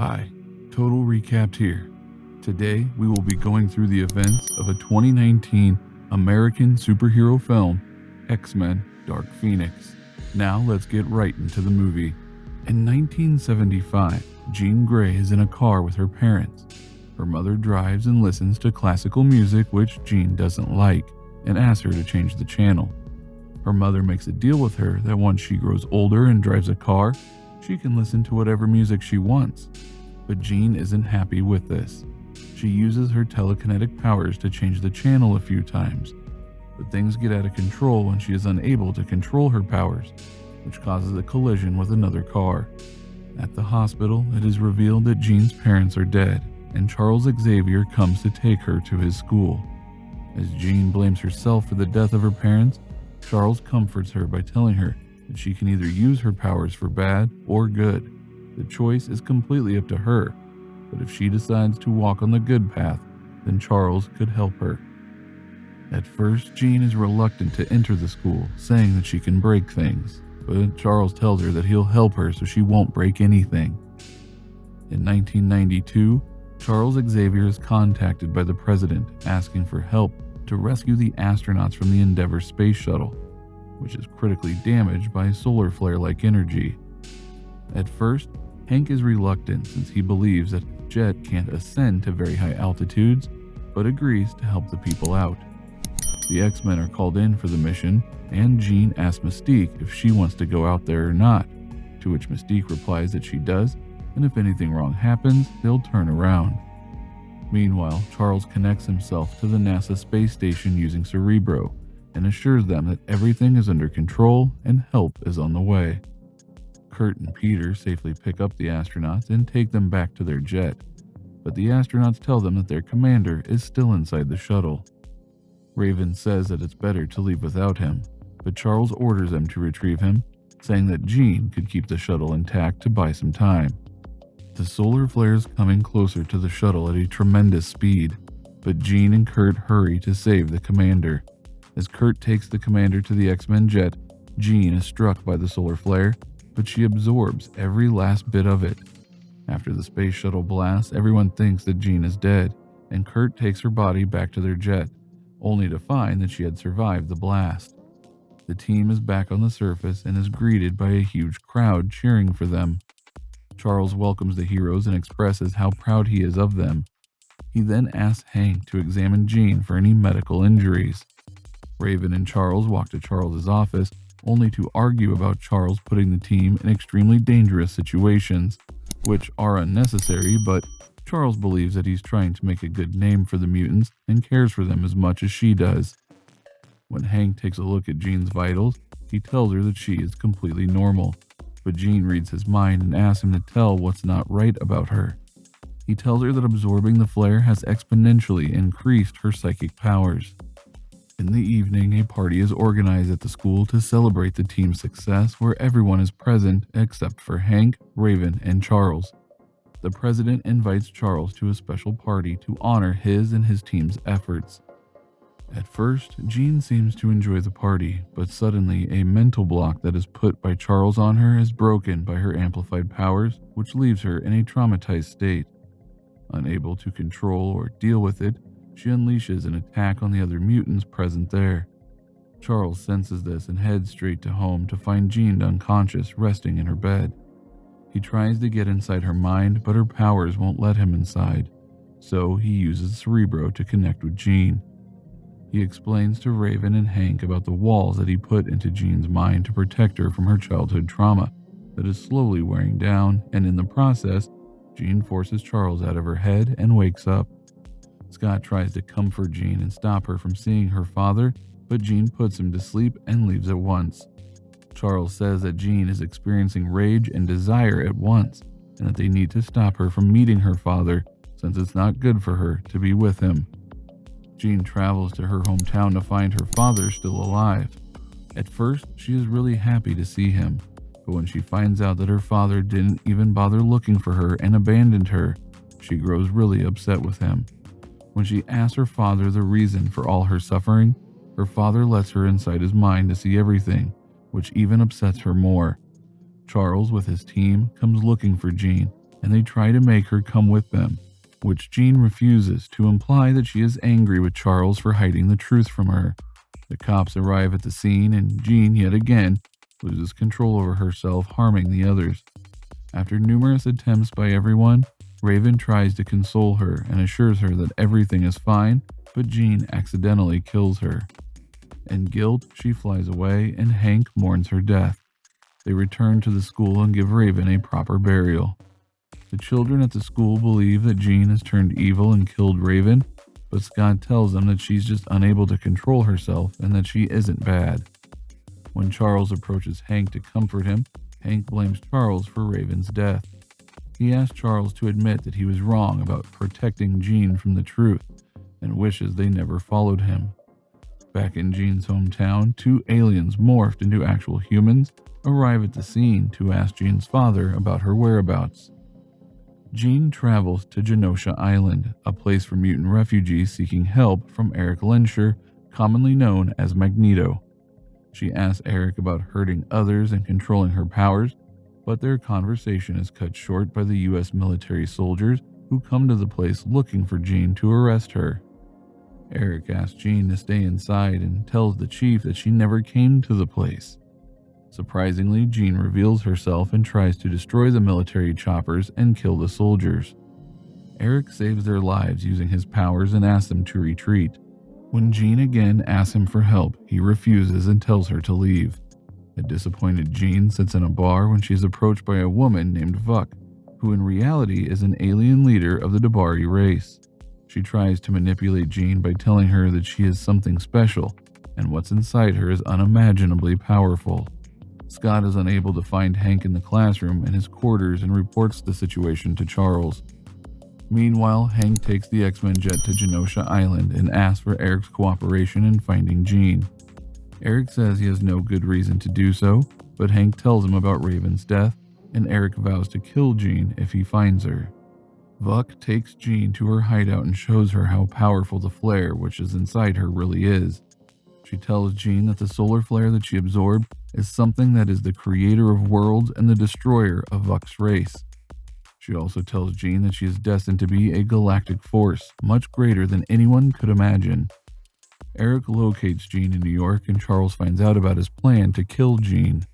Hi, total recap here. Today we will be going through the events of a 2019 American superhero film, X-Men Dark Phoenix. Now let's get right into the movie. In 1975, Jean Grey is in a car with her parents. Her mother drives and listens to classical music which Jean doesn't like and asks her to change the channel. Her mother makes a deal with her that once she grows older and drives a car, she can listen to whatever music she wants. But Jean isn't happy with this. She uses her telekinetic powers to change the channel a few times, but things get out of control when she is unable to control her powers, which causes a collision with another car. At the hospital, it is revealed that Jean's parents are dead, and Charles Xavier comes to take her to his school. As Jean blames herself for the death of her parents, Charles comforts her by telling her that she can either use her powers for bad or good. The choice is completely up to her, but if she decides to walk on the good path, then Charles could help her. At first, Jean is reluctant to enter the school, saying that she can break things, but Charles tells her that he'll help her so she won't break anything. In 1992, Charles Xavier is contacted by the president asking for help to rescue the astronauts from the Endeavour space shuttle, which is critically damaged by solar flare-like energy. At first, Hank is reluctant since he believes that a jet can't ascend to very high altitudes, but agrees to help the people out. The X-Men are called in for the mission, and Jean asks Mystique if she wants to go out there or not, to which Mystique replies that she does, and if anything wrong happens, they'll turn around. Meanwhile, Charles connects himself to the NASA space station using Cerebro, and assures them that everything is under control and help is on the way. Kurt and Peter safely pick up the astronauts and take them back to their jet, but the astronauts tell them that their commander is still inside the shuttle. Raven says that it's better to leave without him, but Charles orders them to retrieve him, saying that Jean could keep the shuttle intact to buy some time. The solar flares coming closer to the shuttle at a tremendous speed, but Jean and Kurt hurry to save the commander. As Kurt takes the commander to the X-Men jet, Jean is struck by the solar flare, but she absorbs every last bit of it. After the space shuttle blasts, everyone thinks that Jean is dead, and Kurt takes her body back to their jet, only to find that she had survived the blast. The team is back on the surface and is greeted by a huge crowd cheering for them. Charles welcomes the heroes and expresses how proud he is of them. He then asks Hank to examine Jean for any medical injuries. Raven and Charles walk to Charles's office, only to argue about Charles putting the team in extremely dangerous situations, which are unnecessary, but Charles believes that he's trying to make a good name for the mutants and cares for them as much as she does. When Hank takes a look at Jean's vitals, he tells her that she is completely normal, but Jean reads his mind and asks him to tell what's not right about her. He tells her that absorbing the flare has exponentially increased her psychic powers. In the evening, a party is organized at the school to celebrate the team's success where everyone is present except for Hank, Raven, and Charles. The president invites Charles to a special party to honor his and his team's efforts. At first, Jean seems to enjoy the party, but suddenly a mental block that is put by Charles on her is broken by her amplified powers, which leaves her in a traumatized state. Unable to control or deal with it, she unleashes an attack on the other mutants present there. Charles senses this and heads straight to home to find Jean unconscious, resting in her bed. He tries to get inside her mind, but her powers won't let him inside, so he uses Cerebro to connect with Jean. He explains to Raven and Hank about the walls that he put into Jean's mind to protect her from her childhood trauma that is slowly wearing down, and in the process, Jean forces Charles out of her head and wakes up. Scott tries to comfort Jean and stop her from seeing her father, but Jean puts him to sleep and leaves at once. Charles says that Jean is experiencing rage and desire at once, and that they need to stop her from meeting her father since it's not good for her to be with him. Jean travels to her hometown to find her father still alive. At first, she is really happy to see him, but when she finds out that her father didn't even bother looking for her and abandoned her, she grows really upset with him. When she asks her father the reason for all her suffering, her father lets her inside his mind to see everything, which even upsets her more. Charles, with his team, comes looking for Jean, and they try to make her come with them, which Jean refuses, to imply that she is angry with Charles for hiding the truth from her. The cops arrive at the scene, and Jean, yet again, loses control over herself, harming the others. After numerous attempts by everyone, Raven tries to console her and assures her that everything is fine, but Jean accidentally kills her. In guilt, she flies away, and Hank mourns her death. They return to the school and give Raven a proper burial. The children at the school believe that Jean has turned evil and killed Raven, but Scott tells them that she's just unable to control herself and that she isn't bad. When Charles approaches Hank to comfort him, Hank blames Charles for Raven's death. He asks Charles to admit that he was wrong about protecting Jean from the truth and wishes they never followed him. Back in Jean's hometown, two aliens morphed into actual humans arrive at the scene to ask Jean's father about her whereabouts. Jean travels to Genosha Island, a place for mutant refugees seeking help from Eric Lensher, commonly known as Magneto. She asks Eric about hurting others and controlling her powers, but their conversation is cut short by the US military soldiers who come to the place looking for Jean to arrest her. Eric asks Jean to stay inside and tells the chief that she never came to the place. Surprisingly, Jean reveals herself and tries to destroy the military choppers and kill the soldiers. Eric saves their lives using his powers and asks them to retreat. When Jean again asks him for help, he refuses and tells her to leave. A disappointed Jean sits in a bar when she is approached by a woman named Vuk, who in reality is an alien leader of the Dabari race. She tries to manipulate Jean by telling her that she is something special, and what's inside her is unimaginably powerful. Scott is unable to find Hank in the classroom in his quarters and reports the situation to Charles. Meanwhile, Hank takes the X-Men jet to Genosha Island and asks for Eric's cooperation in finding Jean. Eric says he has no good reason to do so, but Hank tells him about Raven's death, and Eric vows to kill Jean if he finds her. Vuk takes Jean to her hideout and shows her how powerful the flare which is inside her really is. She tells Jean that the solar flare that she absorbed is something that is the creator of worlds and the destroyer of Vuk's race. She also tells Jean that she is destined to be a galactic force, much greater than anyone could imagine. Eric locates Jean in New York, and Charles finds out about his plan to kill Jean.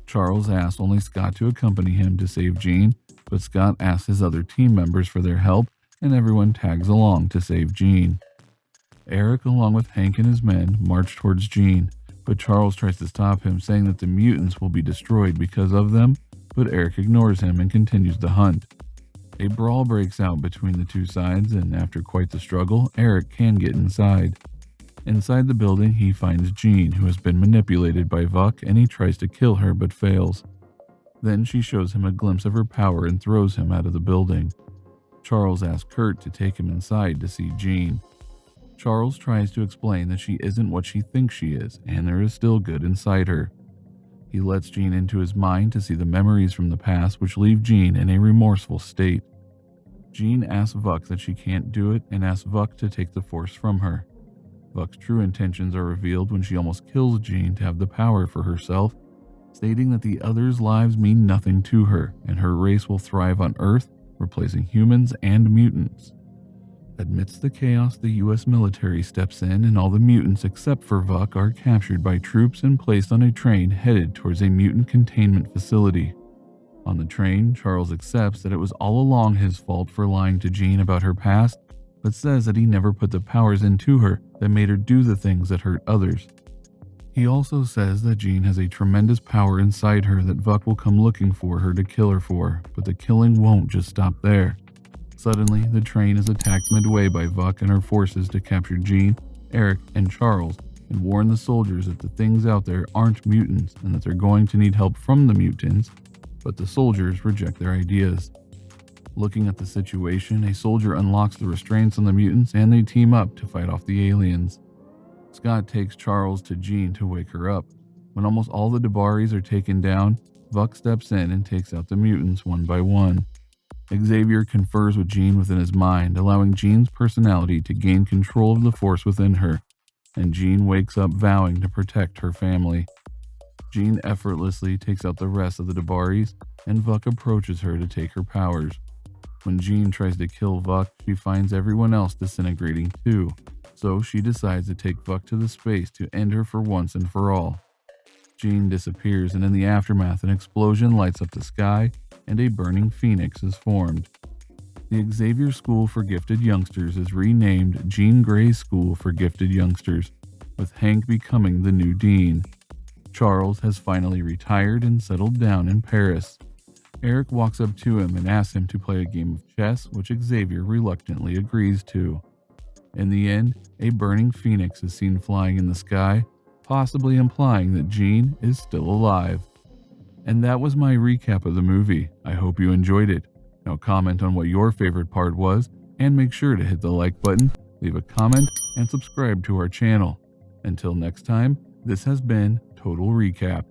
Charles asks only Scott to accompany him to save Jean, but Scott asks his other team members for their help, and everyone tags along to save Jean. Eric, along with Hank and his men, march towards Jean, but Charles tries to stop him, saying that the mutants will be destroyed because of them, but Eric ignores him and continues the hunt. A brawl breaks out between the two sides, and after quite the struggle, Eric can get inside. Inside the building, he finds Jean, who has been manipulated by Vuk, and he tries to kill her but fails. Then she shows him a glimpse of her power and throws him out of the building. Charles asks Kurt to take him inside to see Jean. Charles tries to explain that she isn't what she thinks she is, and there is still good inside her. He lets Jean into his mind to see the memories from the past, which leave Jean in a remorseful state. Jean asks Vuk that she can't do it and asks Vuk to take the force from her. Vuk's true intentions are revealed when she almost kills Jean to have the power for herself, stating that the others' lives mean nothing to her and her race will thrive on Earth, replacing humans and mutants. Amidst the chaos, the US military steps in, and all the mutants except for Vuk are captured by troops and placed on a train headed towards a mutant containment facility. On the train, Charles accepts that it was all along his fault for lying to Jean about her past, but says that he never put the powers into her that made her do the things that hurt others. He also says that Jean has a tremendous power inside her that Vuk will come looking for her to kill her for, but the killing won't just stop there. Suddenly, the train is attacked midway by Vuk and her forces to capture Jean, Eric, and Charles, and warn the soldiers that the things out there aren't mutants and that they're going to need help from the mutants, but the soldiers reject their ideas. Looking at the situation, a soldier unlocks the restraints on the mutants and they team up to fight off the aliens. Scott takes Charles to Jean to wake her up. When almost all the Dabaris are taken down, Vuk steps in and takes out the mutants one by one. Xavier confers with Jean within his mind, allowing Jean's personality to gain control of the force within her, and Jean wakes up vowing to protect her family. Jean effortlessly takes out the rest of the Dabaris, and Vuk approaches her to take her powers. When Jean tries to kill Vuk, she finds everyone else disintegrating too, so she decides to take Vuk to the space to end her for once and for all. Jean disappears, and in the aftermath, an explosion lights up the sky, and a burning phoenix is formed. The Xavier School for Gifted Youngsters is renamed Jean Grey School for Gifted Youngsters, with Hank becoming the new dean. Charles has finally retired and settled down in Paris. Eric walks up to him and asks him to play a game of chess, which Xavier reluctantly agrees to. In the end, a burning phoenix is seen flying in the sky, possibly implying that Jean is still alive. And that was my recap of the movie. I hope you enjoyed it. Now comment on what your favorite part was, and make sure to hit the like button, leave a comment, and subscribe to our channel. Until next time, this has been Total Recap.